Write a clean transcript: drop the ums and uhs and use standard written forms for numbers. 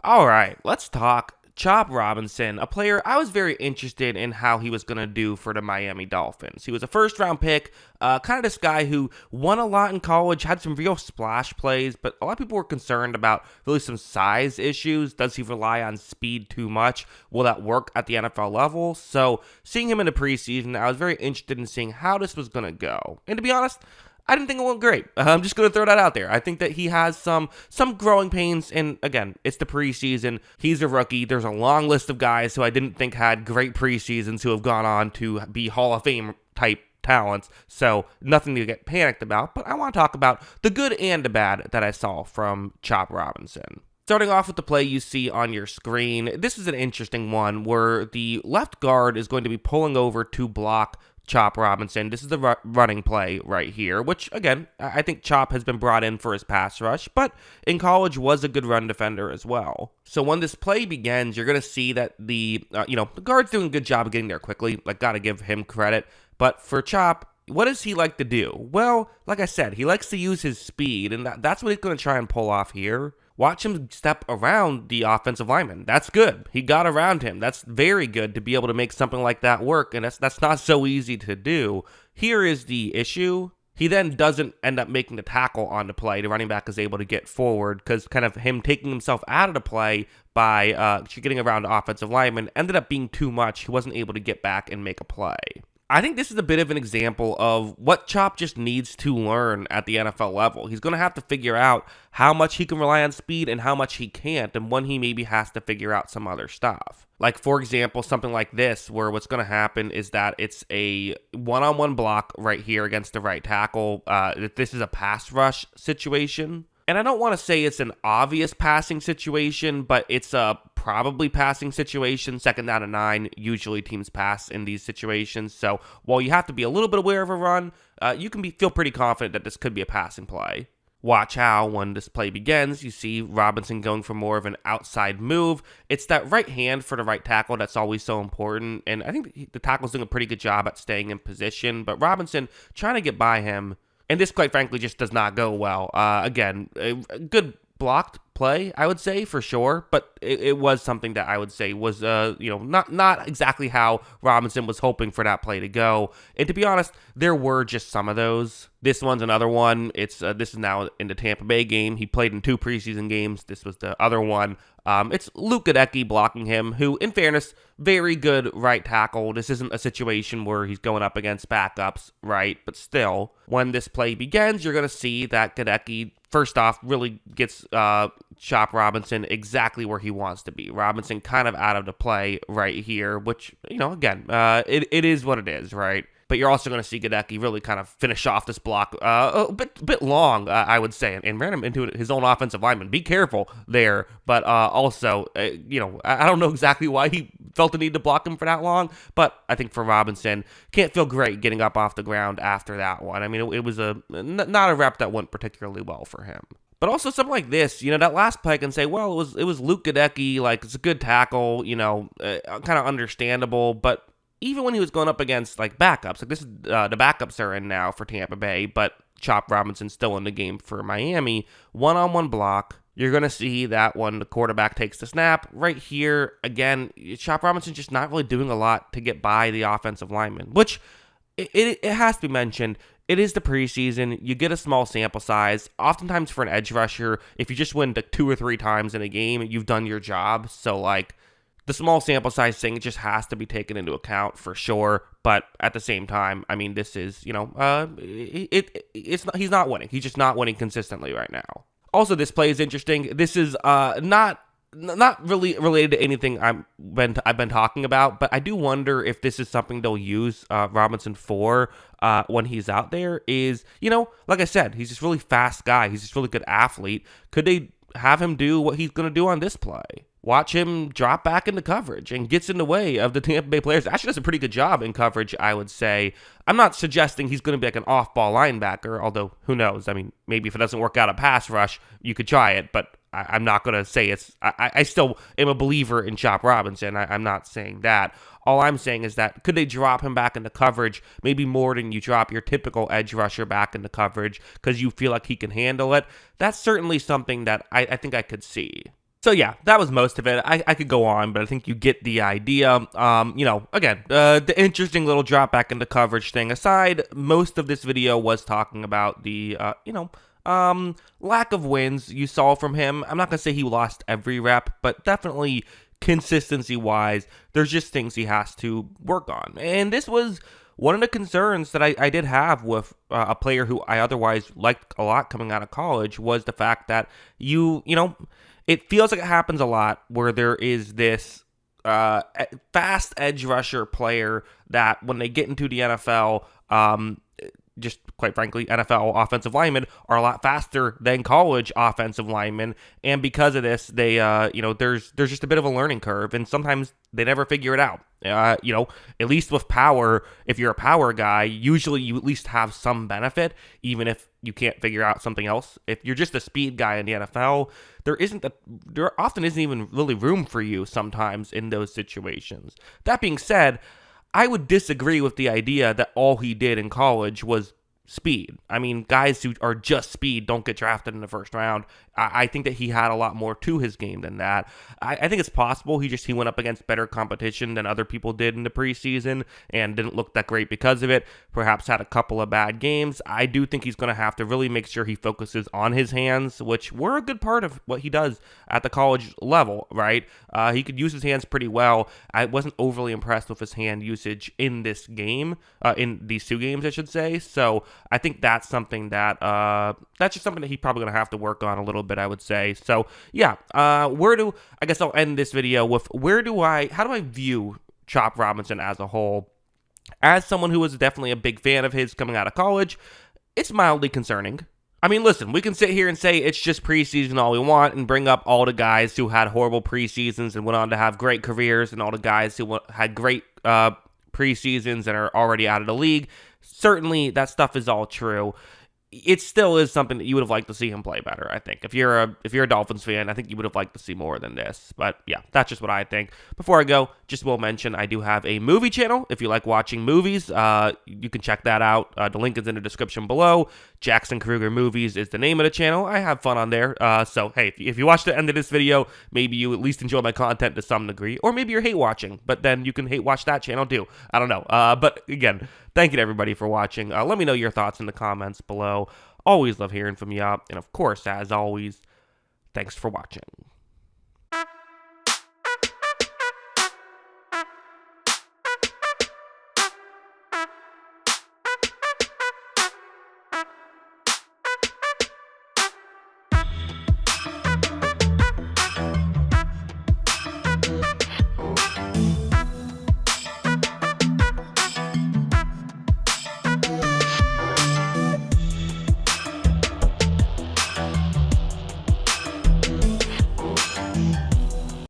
All right, let's talk Chop Robinson, a player I was very interested in how he was going to do for the Miami Dolphins. He was a first-round pick, kind of this guy who won a lot in college, had some real splash plays, but a lot of people were concerned about really some size issues. Does he rely on speed too much? Will that work at the NFL level? So seeing him in the preseason, I was very interested in seeing how this was going to go. And to be honest, I didn't think it went great. I'm just going to throw that out there. I think that he has some growing pains, and again, it's the preseason. He's a rookie. There's a long list of guys who I didn't think had great preseasons who have gone on to be Hall of Fame type talents, so nothing to get panicked about, but I want to talk about the good and the bad that I saw from Chop Robinson. Starting off with the play you see on your screen, this is an interesting one where the left guard is going to be pulling over to block Chop Robinson. This is the running play right here, which, again, I think Chop has been brought in for his pass rush, but in college was a good run defender as well. So when this play begins, you're going to see that the guard's doing a good job of getting there quickly. Like, got to give him credit. But for Chop, what does he like to do? Well, like I said, he likes to use his speed, and that's what he's going to try and pull off here. Watch him step around the offensive lineman. That's good. He got around him. That's very good to be able to make something like that work, and that's not so easy to do. Here is the issue. He then doesn't end up making the tackle on the play. The running back is able to get forward because kind of him taking himself out of the play by getting around the offensive lineman ended up being too much. He wasn't able to get back and make a play. I think this is a bit of an example of what Chop just needs to learn at the NFL level. He's going to have to figure out how much he can rely on speed and how much he can't, and when he maybe has to figure out some other stuff. Like, for example, something like this, where what's going to happen is that it's a one-on-one block right here against the right tackle. This is a pass rush situation. And I don't want to say it's an obvious passing situation, but it's a probably passing situation. Second down and 9, usually teams pass in these situations. So while you have to be a little bit aware of a run, you can feel pretty confident that this could be a passing play. Watch how, when this play begins, you see Robinson going for more of an outside move. It's that right hand for the right tackle that's always so important, and I think the tackle's doing a pretty good job at staying in position, but Robinson trying to get by him, and this, quite frankly, just does not go well. Again, a good blocked play, I would say, for sure, but it was something that I would say was, not exactly how Robinson was hoping for that play to go. And to be honest, there were just some of those. This one's another one. This is now in the Tampa Bay game. He played in 2 preseason games. This was the other one. It's Luke Goedeke blocking him, who, in fairness, very good right tackle. This isn't a situation where he's going up against backups, right? But still, when this play begins, you're going to see that Goedeke, first off, really gets Chop Robinson exactly where he wants to be. Robinson kind of out of the play right here, which, again, it is what it is, right? But you're also going to see Goedeke really kind of finish off this block a bit long, I would say, and ran him into his own offensive lineman. Be careful there. But also, I don't know exactly why he felt the need to block him for that long, but I think for Robinson, can't feel great getting up off the ground after that one. I mean, it was not a rep that went particularly well for him. But also something like this, that last play I can say, well, it was Luke Goedeke, like, it's a good tackle, kind of understandable, but even when he was going up against, like, backups, like this is the backups are in now for Tampa Bay, but Chop Robinson's still in the game for Miami, one-on-one block, you're going to see that when the quarterback takes the snap. Right here, again, Chop Robinson's just not really doing a lot to get by the offensive lineman, which it has to be mentioned. It is the preseason. You get a small sample size. Oftentimes for an edge rusher, if you just win 2 or 3 times in a game, you've done your job. So, like, the small sample size thing just has to be taken into account for sure. But at the same time, I mean, this is, he's not winning. He's just not winning consistently right now. Also, this play is interesting. This is not really related to anything I've been talking about, but I do wonder if this is something they'll use Robinson for when he's out there. Is, like I said, he's just really fast guy. He's just really good athlete. Could they have him do what he's going to do on this play? Watch him drop back into coverage and gets in the way of the Tampa Bay players. Actually does a pretty good job in coverage, I would say. I'm not suggesting he's going to be like an off-ball linebacker, although who knows? I mean, maybe if it doesn't work out a pass rush, you could try it, but I'm not going to say it's... I still am a believer in Chop Robinson. I'm not saying that. All I'm saying is that could they drop him back into coverage, maybe more than you drop your typical edge rusher back into coverage because you feel like he can handle it? That's certainly something that I think I could see. So yeah, that was most of it. I could go on, but I think you get the idea. Again, the interesting little drop back into coverage thing aside, most of this video was talking about the, lack of wins you saw from him. I'm not going to say he lost every rep, but definitely consistency-wise, there's just things he has to work on. And this was one of the concerns that I did have with a player who I otherwise liked a lot coming out of college was the fact that it feels like it happens a lot where there is this fast edge rusher player that when they get into the NFL, just quite frankly, NFL offensive linemen are a lot faster than college offensive linemen, and because of this, they, there's just a bit of a learning curve, and sometimes they never figure it out. At least with power, if you're a power guy, usually you at least have some benefit, even if you can't figure out something else. If you're just a speed guy in the NFL, there often isn't even really room for you sometimes in those situations. That being said, I would disagree with the idea that all he did in college was speed. I mean, guys who are just speed don't get drafted in the first round. I think that he had a lot more to his game than that. I think it's possible he went up against better competition than other people did in the preseason and didn't look that great because of it. Perhaps had a couple of bad games. I do think he's going to have to really make sure he focuses on his hands, which were a good part of what he does at the college level, right? He could use his hands pretty well. I wasn't overly impressed with his hand usage in this game, in these two games, I should say. So I think that's something that that's just something that he's probably going to have to work on a little bit, I would say. So yeah, I guess I'll end this video with how do I view Chop Robinson as a whole? As someone who was definitely a big fan of his coming out of college, it's mildly concerning. I mean, listen, we can sit here and say it's just preseason all we want and bring up all the guys who had horrible preseasons and went on to have great careers and all the guys who had great preseasons and are already out of the league. Certainly, that stuff is all true. It still is something that you would have liked to see him play better, I think. If you're a Dolphins fan, I think you would have liked to see more than this. But yeah, that's just what I think. Before I go, just will mention I do have a movie channel. If you like watching movies, you can check that out. The link is in the description below. Jackson Kruger Movies is the name of the channel. I have fun on there. So hey, if you watch the end of this video, maybe you at least enjoy my content to some degree, or maybe you're hate watching, but then you can hate watch that channel too. I don't know. But again, thank you to everybody for watching. Let me know your thoughts in the comments below. Always love hearing from you. And of course, as always, thanks for watching.